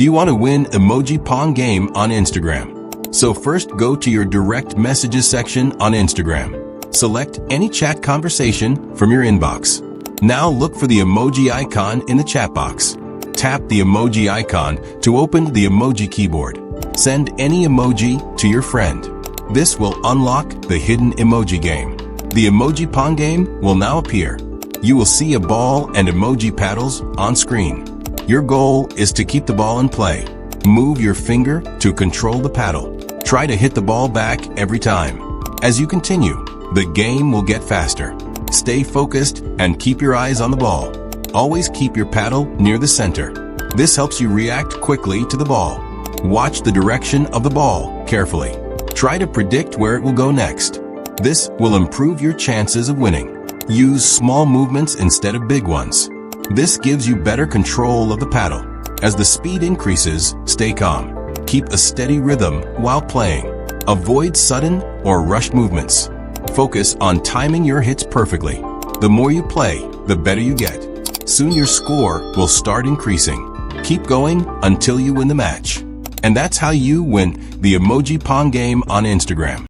Do you want to win Emoji Pong game on Instagram? So first go to your direct messages section on Instagram. Select any chat conversation from your inbox. Now look for the emoji icon in the chat box. Tap the emoji icon to open the emoji keyboard. Send any emoji to your friend. This will unlock the hidden emoji game. The Emoji Pong game will now appear. You will see a ball and emoji paddles on screen. Your goal is to keep the ball in play. Move your finger to control the paddle. Try to hit the ball back every time. As you continue, the game will get faster. Stay focused and keep your eyes on the ball. Always keep your paddle near the center. This helps you react quickly to the ball. Watch the direction of the ball carefully. Try to predict where it will go next. This will improve your chances of winning. Use small movements instead of big ones. This gives you better control of the paddle. As the speed increases, stay calm. Keep a steady rhythm while playing. Avoid sudden or rush movements. Focus on timing your hits perfectly. The more you play, the better you get. Soon your score will start increasing. Keep going until you win the match. And that's how you win the Emoji Pong game on Instagram.